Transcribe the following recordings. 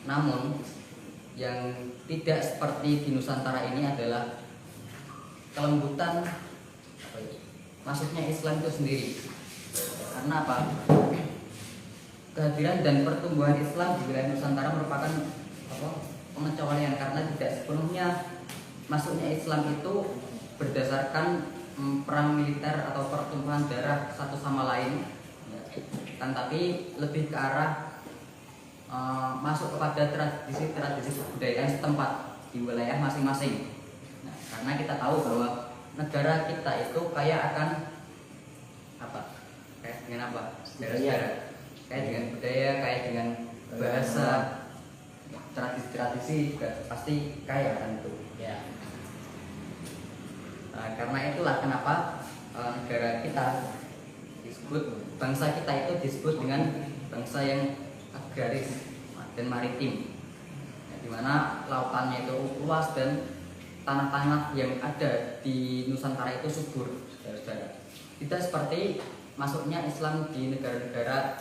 Namun yang tidak seperti di Nusantara ini adalah kelembutan masuknya Islam itu sendiri. Karena apa? Kehadiran dan pertumbuhan Islam di wilayah Nusantara merupakan pengecualian, karena tidak sepenuhnya masuknya Islam itu berdasarkan perang militer atau pertumpahan darah satu sama lain, kan, tapi lebih ke arah masuk kepada tradisi kebudayaan setempat di wilayah masing-masing. Nah, karena kita tahu bahwa negara kita itu kaya akan kaya dengan apa? Sejarah, kaya dengan budaya, kaya dengan bahasa, tradisi-tradisi juga pasti kaya kan itu. Ya. Nah, karena itulah kenapa negara kita disebut, bangsa kita itu disebut dengan bangsa yang agraris dan maritim, dimana lautannya itu luas dan tanah-tanah yang ada di Nusantara itu subur, saudara-saudara. Tidak seperti masuknya Islam di negara-negara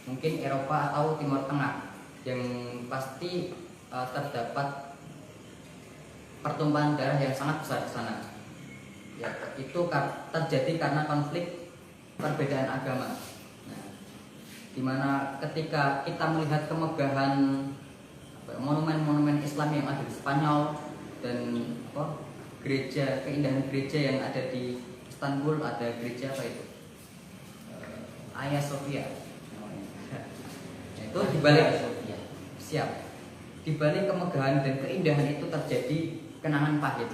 mungkin Eropa atau Timur Tengah yang pasti terdapat pertumpahan darah yang sangat besar di sana. Ya, itu terjadi karena konflik perbedaan agama. Nah, dimana ketika kita melihat kemegahan monumen-monumen Islam yang ada di Spanyol dan gereja, keindahan gereja yang ada di Istanbul, ada gereja Hagia Sophia. Itu dibalik kemegahan dan keindahan itu terjadi kenangan pahit,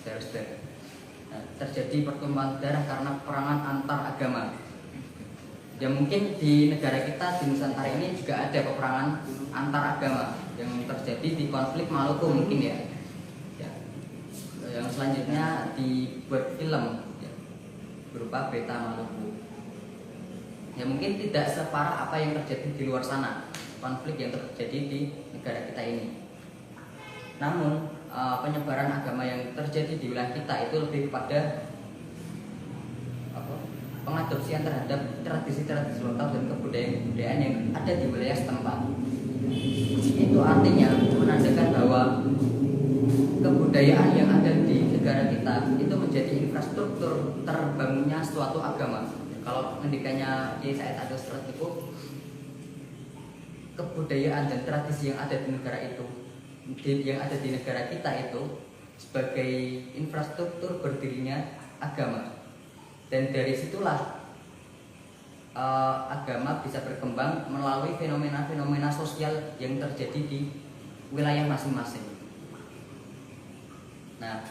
saudara-saudara. Terjadi pertumpahan darah karena peperangan antar agama. Ya mungkin di negara kita di Nusantara ini juga ada peperangan antar agama yang terjadi di konflik Maluku mungkin ya. Yang selanjutnya dibuat film ya, berupa Beta Maluku. Ya mungkin tidak separah apa yang terjadi di luar sana, konflik yang terjadi di negara kita ini. Namun penyebaran agama yang terjadi di wilayah kita itu lebih kepada pengadopsian terhadap tradisi-tradisi lokal dan kebudayaan yang ada di wilayah setempat. Itu artinya menandakan bahwa kebudayaan yang ada di negara kita itu menjadi infrastruktur terbangunnya suatu agama. Kalau pendidikannya Kiai Said Agil Sirot itu, kebudayaan dan tradisi yang ada di negara itu, yang ada di negara kita itu sebagai infrastruktur berdirinya agama, dan dari situlah agama bisa berkembang melalui fenomena-fenomena sosial yang terjadi di wilayah masing-masing. Nah,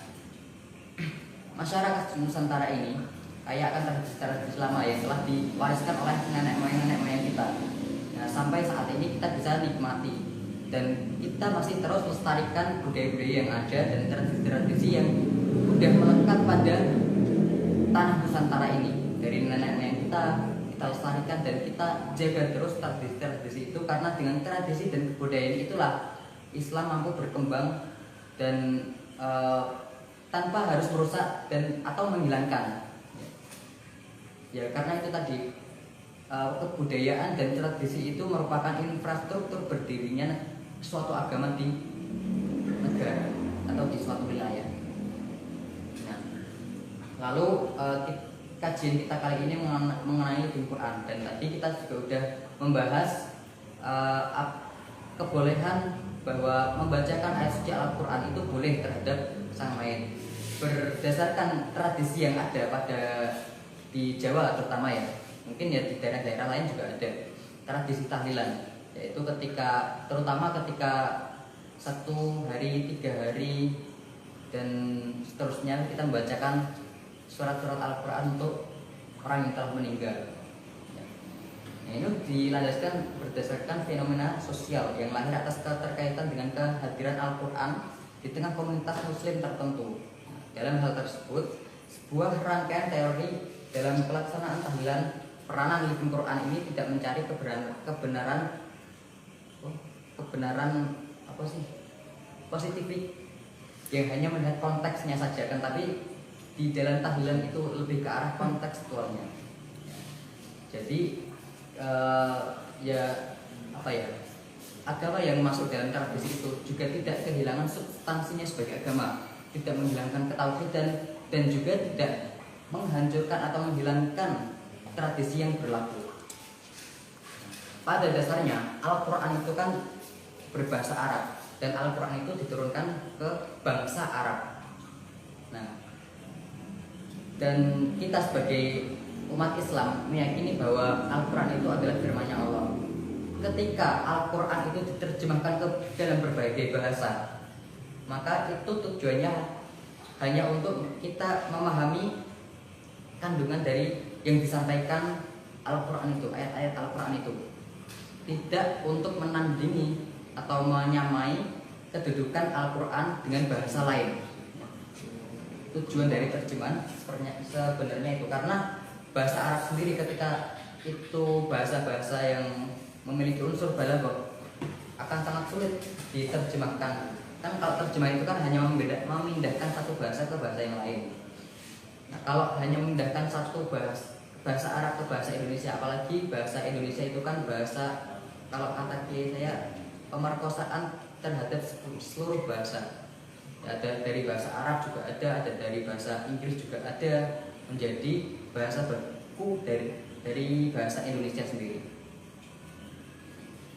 masyarakat Nusantara ini kaya akan tradisi-tradisi lama yang telah diwariskan oleh nenek moyang kita. Nah, sampai saat ini kita bisa nikmati dan kita masih terus melestarikan budaya-budaya yang ada dan tradisi-tradisi yang sudah melekat pada tanah Nusantara ini. Dari nenek moyang kita lestarikan dan kita jaga terus tradisi-tradisi itu, karena dengan tradisi dan kebudayaan itulah Islam mampu berkembang dan tanpa harus merusak dan atau menghilangkan. Ya, karena itu tadi kebudayaan dan tradisi itu merupakan infrastruktur berdirinya suatu agama di negara atau di suatu wilayah. Nah, lalu kajian kita kali ini mengenai Al-Quran, dan tadi kita juga sudah membahas kebolehan bahwa membacakan ayat suci Al-Quran itu boleh terhadap sang mayit berdasarkan tradisi yang ada pada di Jawa terutama ya, mungkin ya di daerah-daerah lain juga ada tradisi tahlilan, yaitu terutama ketika 1 hari, 3 hari dan seterusnya kita membacakan surat-surat Al-Quran untuk orang yang telah meninggal. Nah, ini dilandaskan berdasarkan fenomena sosial yang lahir atas keterkaitan dengan kehadiran Al-Quran di tengah komunitas muslim tertentu. Dalam hal tersebut, sebuah rangkaian teori dalam pelaksanaan tahlilan, peranan living Quran ini tidak mencari kebenaran positifik yang hanya melihat konteksnya saja, kan, tapi di dalam tahlilan itu lebih ke arah kontekstualnya. Jadi agama yang masuk dalam tradisi itu juga tidak kehilangan substansinya sebagai agama, tidak menghilangkan ketauhidan dan juga tidak menghancurkan atau menghilangkan tradisi yang berlaku. Pada dasarnya Al-Quran itu kan berbahasa Arab dan Al-Quran itu diturunkan ke bangsa Arab. Nah, dan kita sebagai umat Islam meyakini bahwa Al-Quran itu adalah firman-Nya Allah. Ketika Al-Quran itu diterjemahkan ke dalam berbagai bahasa, maka itu tujuannya hanya untuk kita memahami kandungan dari yang disampaikan Al-Quran itu, ayat-ayat Al-Quran itu, tidak untuk menandingi atau menyamai kedudukan Al-Quran dengan bahasa lain. Tujuan dari terjemahan sebenarnya itu karena bahasa Arab sendiri ketika itu bahasa-bahasa yang memiliki unsur balaghah akan sangat sulit diterjemahkan. Kan kalau terjemahan itu kan hanya memindahkan satu bahasa ke bahasa yang lain. Nah, kalau hanya memindahkan satu bahasa Arab ke bahasa Indonesia, apalagi bahasa Indonesia itu kan bahasa, kalau kata kiai saya, pemerkosaan terhadap seluruh bahasa. Ada dari bahasa Arab juga ada dari bahasa Inggris juga ada, menjadi bahasa baku dari bahasa Indonesia sendiri.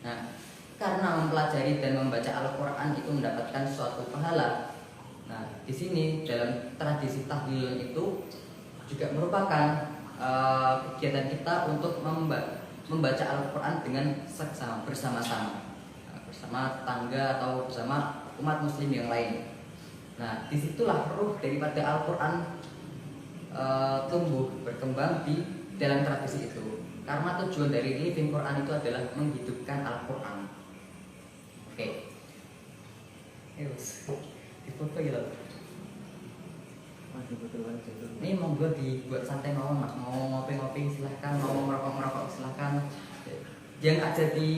Nah, karena mempelajari dan membaca Al-Quran itu mendapatkan suatu pahala. Nah, di sini dalam tradisi tahlil itu juga merupakan kegiatan kita untuk membaca Al-Quran dengan bersama-sama, bersama tetangga atau bersama umat muslim yang lain. Nah, disitulah ruh daripada Al-Quran tumbuh berkembang di dalam tradisi itu. Karena tujuan dari Living Quran itu adalah menghidupkan Al-Quran. Oke. Difoto ya loh. Ini monggo dibuat santai mawon Mas. Mau ngopi-ngopi silahkan, mau merokok-merokok silahkan. Yang ada di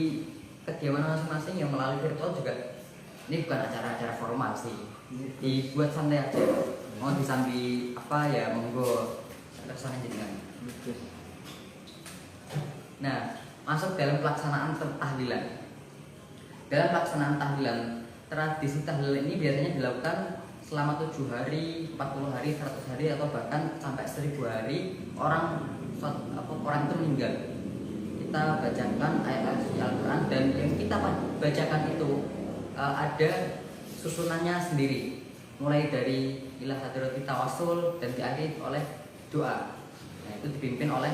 kediaman masing-masing yang melalui virtual juga. Ini bukan acara-acara formal sih. Dibuat santai aja. Mau disambi apa ya monggo. Sana jenengan. Nah, masuk dalam pelaksanaan tahlilan. Dalam pelaksanaan tahlilan, tradisi tahlil ini biasanya dilakukan selama 7 hari, 40 hari, 100 hari atau bahkan sampai 1000 hari orang itu meninggal. Kita bacakan ayat-ayat suci Al-Quran dan yang kita bacakan itu ada susunannya sendiri, mulai dari ilah hadrati tawassul dan diakhiri oleh doa. Nah, itu dipimpin oleh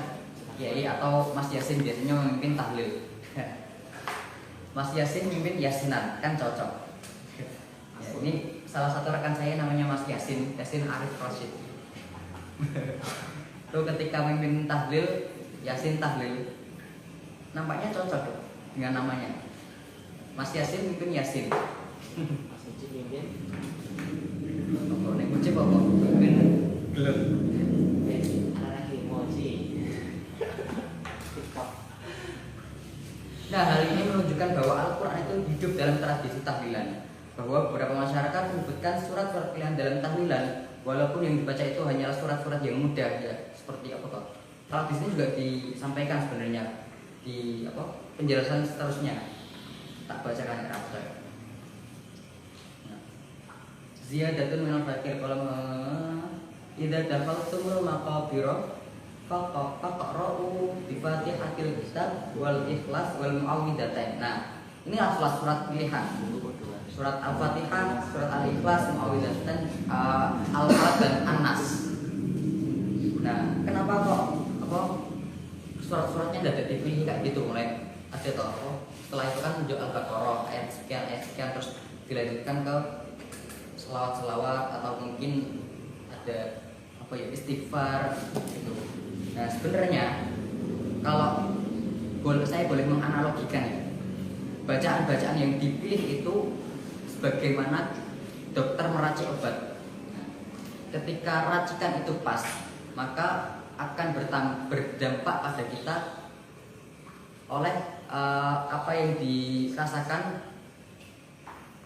kiai atau Mas Yasin, biasanya memimpin tahlil. Mas Yasin memimpin yasinan, kan cocok. Ya, ini salah satu rekan saya namanya Mas Yasin Arif Rashid. Tuh ketika memimpin tahlil, Yasin tahlil, nampaknya cocok dengan namanya. Mas Yasin memimpin Yasin. Mas Uci mimpin. Kok nek Uci kok mimpin gelem. Nah, hal ini menunjukkan bahwa Al-Quran itu hidup dalam tradisi tahlilan. Bahwa beberapa masyarakat menyebutkan surat-surat pilihan dalam tahlilan, walaupun yang dibaca itu hanyalah surat-surat yang mudah ya, seperti apa kok. Tradisi ini juga disampaikan sebenarnya di penjelasan seterusnya. Tak bacakan kerap saya. Ziyadatun minal fakir qalam idza dafaltumul maqabira faqra'u bi Fatihatil Kitab wal Ikhlas wal Muawwidzatain. Nah, ini adalah surat pilihan. Surat Al-Fatihah, surat Al-Ikhlas, Muawwidzatain, Al-Falaq dan An-Nas. Nah, kenapa kok surat-suratnya tidak dipilih kayak gitu, mulai ada toh. Setelah itu kan menunjuk Al-Baqarah ayat sekian terus dilanjutkan ke selawat-selawat atau mungkin ada istighfar gitu. Nah, sebenarnya kalau saya boleh menganalogikan ya, bacaan-bacaan yang dipilih itu sebagaimana dokter meracik obat. Nah, ketika racikan itu pas, maka akan berdampak pada kita oleh apa yang dirasakan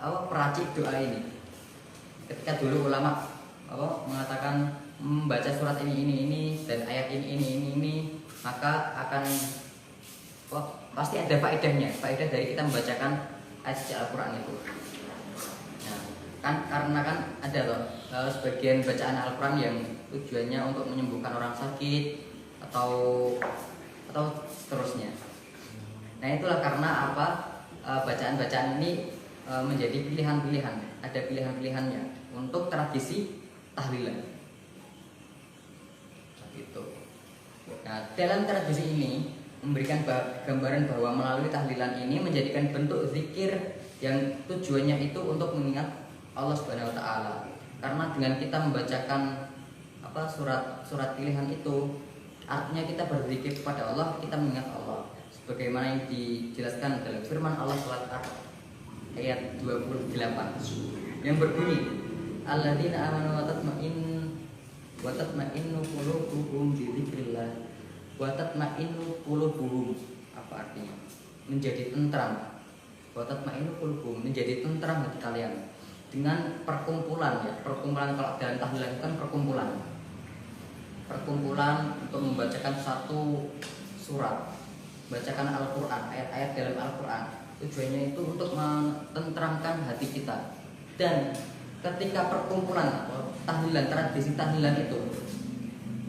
peracik doa ini. Ketika dulu ulama mengatakan membaca surat ini dan ayat ini, maka akan pasti ada faedahnya. Faedah dari kita membacakan ayat suci Al-Quran itu. Nah, kan karena kan ada loh sebagian bacaan Al-Quran yang tujuannya untuk menyembuhkan orang sakit atau seterusnya. Nah itulah karena apa bacaan-bacaan ini menjadi pilihan-pilihan, ada pilihan-pilihannya untuk tradisi tahlilan. Gitu. Nah dalam tradisi ini memberikan gambaran bahwa melalui tahlilan ini menjadikan bentuk zikir yang tujuannya itu untuk mengingat Allah Subhanahu wa taala. Karena dengan kita membacakan surat pilihan itu artinya kita berzikir kepada Allah, kita mengingat Allah. Sebagaimana yang dijelaskan dalam firman Allah surat ayat 28 yang berbunyi alladzina amanu wa tatma'innu qulubuhum bi dzikrillah wa tatma'innu qulubuhum. Apa artinya? Menjadi tentram. Wa tatma'innu qulubuhum, menjadi tentram hati kalian dengan perkumpulan ya. Perkumpulan kalau dalam tahlilan kan perkumpulan untuk membacakan satu surat, bacakan Al-Quran, ayat-ayat dalam Al-Quran. Tujuannya itu untuk menenteramkan hati kita. Dan ketika perkumpulan tahlilan, tradisi tahlilan itu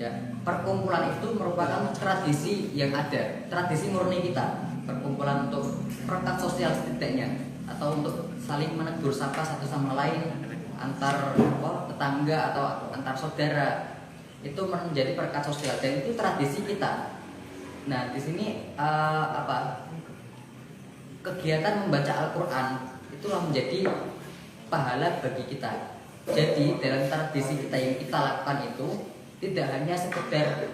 ya, perkumpulan itu merupakan tradisi yang ada, tradisi murni kita. Perkumpulan untuk perekat sosial setidaknya, atau untuk saling menegur sapa satu sama lain antar tetangga atau antar saudara. Itu menjadi perekat sosial dan itu tradisi kita. Nah, di sini kegiatan membaca Al-Quran itulah menjadi pahala bagi kita. Jadi dalam tradisi kita yang kita lakukan itu tidak hanya sekedar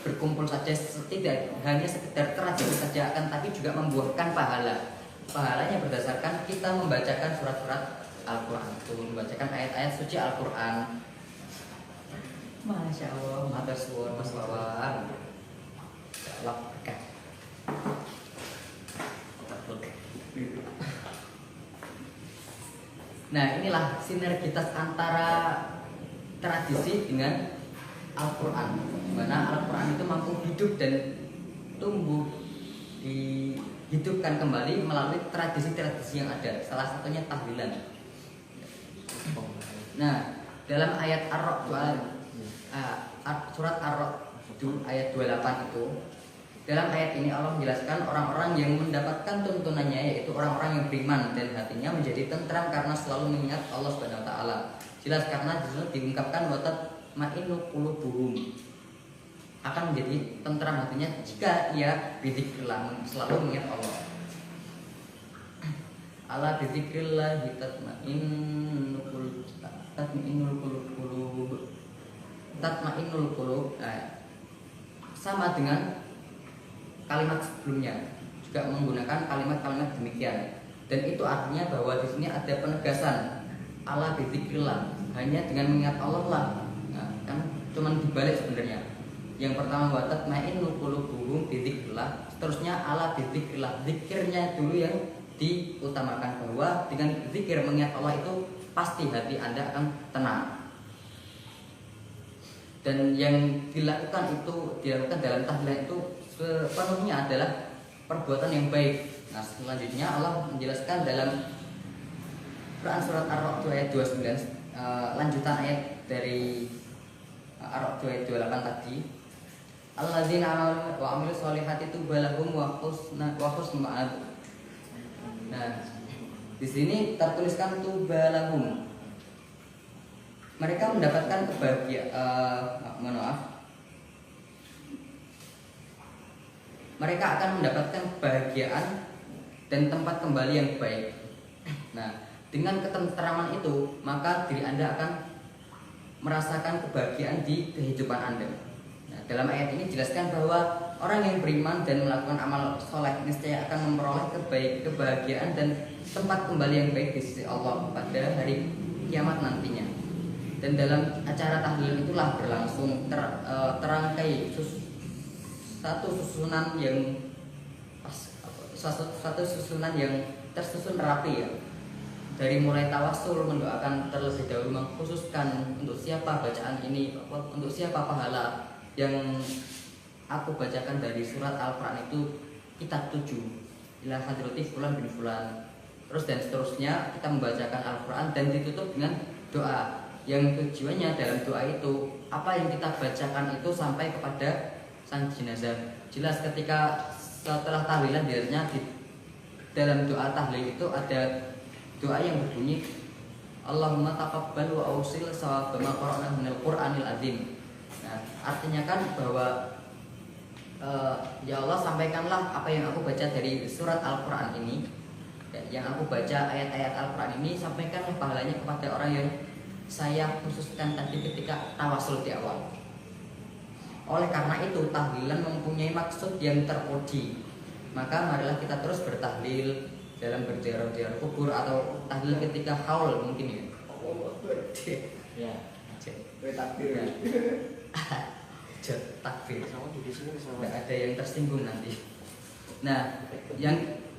berkumpul saja, tidak hanya sekedar tradisi saja, akan tapi juga membuahkan pahala. Pahalanya berdasarkan kita membacakan surat-surat Al-Quran, membacakan ayat-ayat suci Al-Quran. Masya Allah, matur suwun Mas Wawan. Allah berkah. Nah inilah sinergitas antara tradisi dengan Al-Quran, dimana Al-Quran itu mampu hidup dan tumbuh dihidupkan kembali melalui tradisi-tradisi yang ada. Salah satunya tahlilan. Nah dalam ayat surat Ar-Ra'd ayat 28 itu, dalam ayat ini Allah menjelaskan orang-orang yang mendapatkan tuntunannya, yaitu orang-orang yang beriman dan hatinya menjadi tentram karena selalu mengingat Allah Subhanahu wa taala. Jelas karena di situ diungkapkan wa tatma'innu qulubuhum, akan menjadi tentram hatinya jika ia berzikrillah, selalu mengingat Allah. Ala bizikrillah tatma'innul qulub. Sama dengan kalimat sebelumnya, juga menggunakan kalimat-kalimat demikian. Dan itu artinya bahwa di sini ada penegasan ala bizikrillah, hanya dengan mengingat Allah lah. Nah, kan cuman dibalik sebenarnya. Yang pertama wa tatma'innul qulubuhum bizikrillah, seterusnya ala bizikrillah. Zikirnya dulu yang diutamakan, bahwa dengan zikir mengingat Allah itu pasti hati Anda akan tenang. Dan yang dilakukan dalam tahlilan itu sepenuhnya adalah perbuatan yang baik. Nah selanjutnya Allah menjelaskan dalam Quran surat Ar-Ra'd ayat 29, lanjutan ayat dari Ar-Ra'd ayat 28 tadi. Alladzina amanu wa amilus solihati tuba lahum wa husnu ma'ab. Nah di sini tertuliskan tuba lahum. Mereka mendapatkan mereka akan mendapatkan kebahagiaan dan tempat kembali yang baik. Nah, dengan ketentraman itu, maka diri Anda akan merasakan kebahagiaan di kehidupan Anda. Nah, dalam ayat ini dijelaskan bahwa orang yang beriman dan melakukan amal soleh niscaya akan memperoleh kebahagiaan dan tempat kembali yang baik di sisi Allah pada hari kiamat nantinya. Dan dalam acara tahlilan itulah berlangsung terangkai satu susunan yang tersusun rapi ya. Dari mulai tawassul, mendoakan terlebih dahulu, mengkhususkan untuk siapa bacaan ini, untuk siapa pahala yang aku bacakan dari surat Al-Quran itu kitab 7 ila hadrati fulan bin fulan, terus dan seterusnya kita membacakan Al-Quran dan ditutup dengan doa yang tujuannya dalam doa itu apa yang kita bacakan itu sampai kepada sang jenazah. Jelas ketika setelah tahlilan dirinya di dalam doa tahlil itu ada doa yang berbunyi Allahumma taqabbal wa ausil sawaba ma qara'na minal Qur'anil azim. Nah, artinya kan bahwa ya Allah sampaikanlah apa yang aku baca dari surat Al-Quran ini, yang aku baca ayat-ayat Al-Quran ini, sampaikanlah pahalanya kepada orang yang saya khususkan tadi ketika tawasul di awal. Oleh karena itu tahlilan mempunyai maksud yang terpuji. Maka marilah kita terus bertahlil dalam berziarah-ziarah kubur atau tahlil ketika haul mungkin ya. Ya. Takbir. Takbir. Nggak ada yang tersinggung nanti. Nah, yang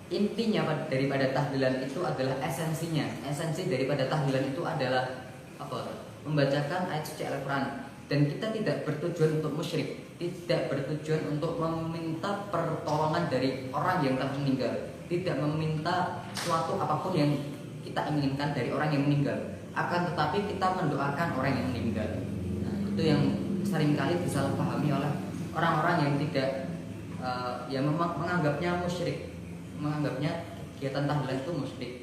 intinya daripada tahlilan itu adalah esensinya. Esensi daripada tahlilan itu adalah apa? Membacakan ayat suci Al-Quran. Dan kita tidak bertujuan untuk musyrik, tidak bertujuan untuk meminta pertolongan dari orang yang telah meninggal, tidak meminta suatu apapun yang kita inginkan dari orang yang meninggal. Akan tetapi kita mendoakan orang yang meninggal. Nah, itu yang seringkali disalahpahami oleh orang-orang yang tidak yang menganggapnya musyrik, menganggapnya kegiatan tahlilan itu musyrik.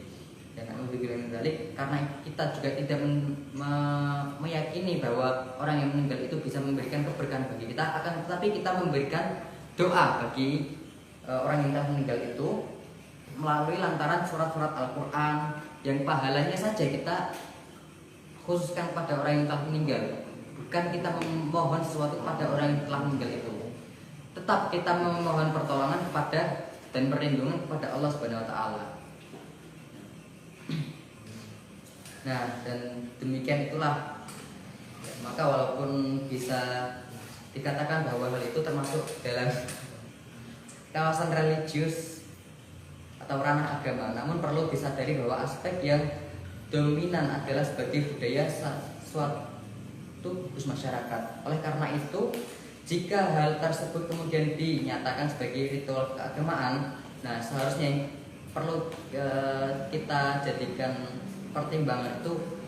Karena kita juga tidak meyakini bahwa orang yang meninggal itu bisa memberikan keberkahan bagi kita, akan tetapi kita memberikan doa bagi orang yang telah meninggal itu melalui lantaran surat-surat Al-Quran yang pahalanya saja kita khususkan pada orang yang telah meninggal, bukan kita memohon sesuatu kepada orang yang telah meninggal itu. Tetap kita memohon pertolongan kepada dan perlindungan kepada Allah Subhanahu wa taala. Nah, dan demikian itulah. Maka walaupun bisa dikatakan bahwa hal itu termasuk dalam kawasan religius atau ranah agama, namun perlu disadari bahwa aspek yang dominan adalah sebagai budaya suatu khusus masyarakat. Oleh karena itu, jika hal tersebut kemudian dinyatakan sebagai ritual keagamaan, nah seharusnya perlu kita jadikan pertimbangan itu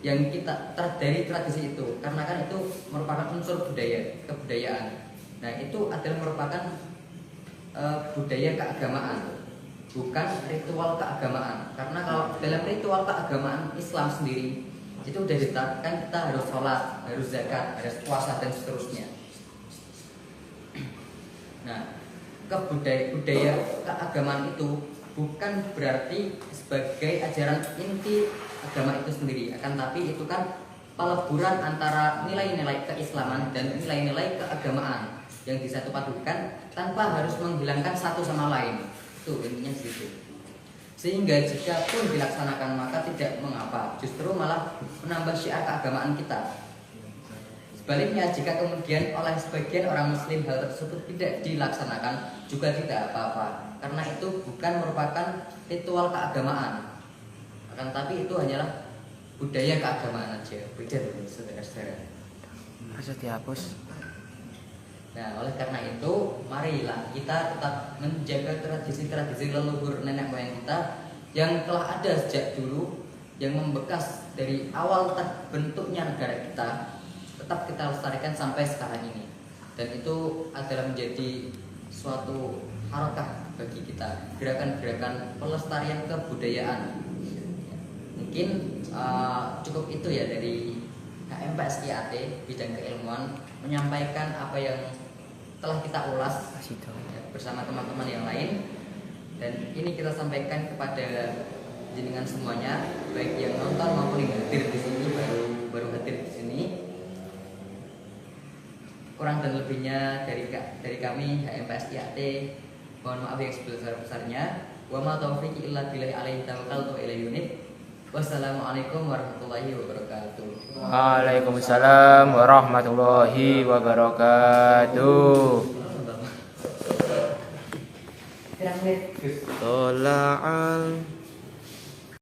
yang kita dari tradisi itu, karena kan itu merupakan unsur kebudayaan. Nah, itu adalah merupakan budaya keagamaan, bukan ritual keagamaan. Karena kalau dalam ritual keagamaan Islam sendiri itu sudah ditetapkan kita harus sholat, harus zakat, harus puasa dan seterusnya. Nah, budaya keagamaan itu bukan berarti sebagai ajaran inti agama itu sendiri, akan tapi itu kan peleburan antara nilai-nilai keislaman dan nilai-nilai keagamaan yang disatu padukan tanpa harus menghilangkan satu sama lain. Itu intinya situ. Sehingga jika pun dilaksanakan maka tidak mengapa, justru malah menambah syiar keagamaan kita. Sebaliknya, jika kemudian oleh sebagian orang muslim hal tersebut tidak dilaksanakan, juga tidak apa-apa, karena itu bukan merupakan ritual keagamaan, akan tapi itu hanyalah budaya keagamaan aja. Beda loh saudara-saudara. Harus dihapus. Nah, oleh karena itu marilah kita tetap menjaga tradisi-tradisi leluhur nenek moyang kita yang telah ada sejak dulu, yang membekas dari awal terbentuknya negara kita, tetap kita lestarikan sampai sekarang ini. Dan itu adalah menjadi suatu harakah bagi kita, gerakan-gerakan pelestarian kebudayaan. Mungkin cukup itu ya dari HMPSIAT bidang keilmuan, menyampaikan apa yang telah kita ulas bersama teman-teman yang lain, dan ini kita sampaikan kepada jenengan semuanya, baik yang nonton maupun yang hadir di sini, baru hadir di sini. Kurang dan lebihnya dari kami HMPSIAT, mohon maaf yang sebesar-besarnya. Wa ma taufiqi illa billahi alaihi tawakkaltu ilaihi unib. Wassalamualaikum warahmatullahi wabarakatuh. Waalaikumsalam warahmatullahi wabarakatuh. Tola'al